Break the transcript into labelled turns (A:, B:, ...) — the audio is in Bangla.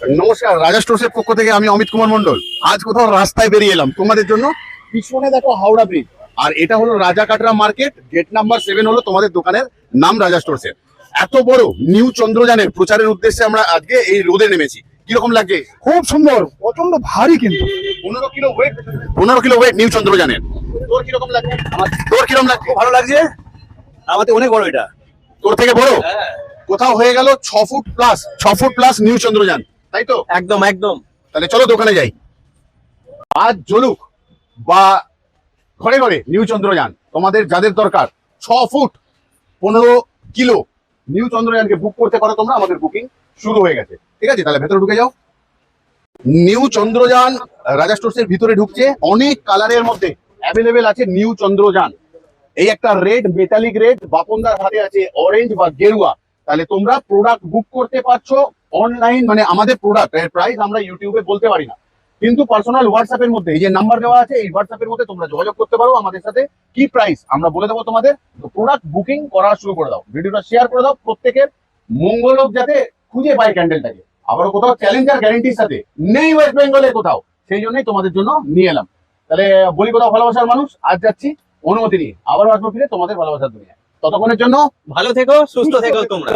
A: নমস্কার, রাজা স্টোর্সের পক্ষ থেকে আমি অমিত কুমার মন্ডল। আজ কোথাও রাস্তায় বেরিয়ে এলাম তোমাদের জন্য। পিছনে দেখো হাওড়া ব্রিজ, আর এটা হলো রাজা কাটরা মার্কেট। গেট নাম্বার 7 হলো তোমাদের দোকানের নাম, রাজা স্টোর্সের। এত বড় নিউ চন্দ্রযানের প্রচারের উদ্দেশ্যে আমরা আজকে এই রোদে নেমেছি। কিরকম লাগছে?
B: খুব সুন্দর, প্রচন্ড ভারী কিন্তু।
A: 15 kilo weight, 15 kilo weight new চন্দ্রযানের। তোর কিরকম লাগছে? তোর কিরকম লাগছে?
B: ভালো লাগছে, আমাদের অনেক বড় এটা।
A: তোর থেকে বড় কোথাও হয়ে গেল 6 foot plus, 6 foot plus new Chandrayaan, তাই তো?
B: একদম একদম।
A: তাহলে চলো দোকানে যাই। আজ জ্বলুক বা ঘরে ঘরে নিউ চন্দ্রযান, তোমাদের যাদের দরকার 6 ফুট 15 কিলো নিউ চন্দ্রযানকে বুক করতে পারো তোমরা। আমাদের বুকিং শুরু হয়ে গেছে, ঠিক আছে? তাহলে ভেতরে ঢুকে যাও। নিউ চন্দ্রযান রাজা স্টোর্সের ভিতরে ঢুকছে। অনেক কালারের মধ্যে অ্যাভেলেবেল আছে নিউ চন্দ্রযান। এই একটা রেড, মেটালিক রেড, বাপনদার হাতে আছে অরেঞ্জ বা গেরুয়া। তাহলে তোমরা প্রোডাক্ট বুক করতে পারছো অনলাইন, মানে আমাদের প্রোডাক্ট এর প্রাইস আমরা ইউটিউবে বলতে পারি না, কিন্তু পার্সোনাল হোয়াটসঅ্যাপের মধ্যে এই যে নাম্বার দেওয়া আছে, এই হোয়াটসঅ্যাপের মধ্যে তোমরা যোগাযোগ করতে পারো আমাদের সাথে। কি প্রাইস আমরা বলে দেবো তোমাদের। তো প্রোডাক্ট বুকিং করা শুরু করে দাও, ভিডিওটা শেয়ার করে দাও। প্রত্যেকের মঙ্গল হোক, যাতে খুঁজে পায় ক্যান্ডেলটাকে। আবারও কোথাও চ্যালেঞ্জার গ্যারেন্টির সাথে নেই ওয়েস্ট বেঙ্গলে কোথাও, সেই জন্যই তোমাদের জন্য নিয়ে এলাম। তাহলে বলি কোথাও ভালোবাসার মানুষ, আজ যাচ্ছি অনুমতি নিয়ে, আবারও আসবো ফিরে তোমাদের ভালোবাসার দুনিয়া। ততক্ষণের জন্য
B: ভালো থেকো, সুস্থ থেকো তোমরা।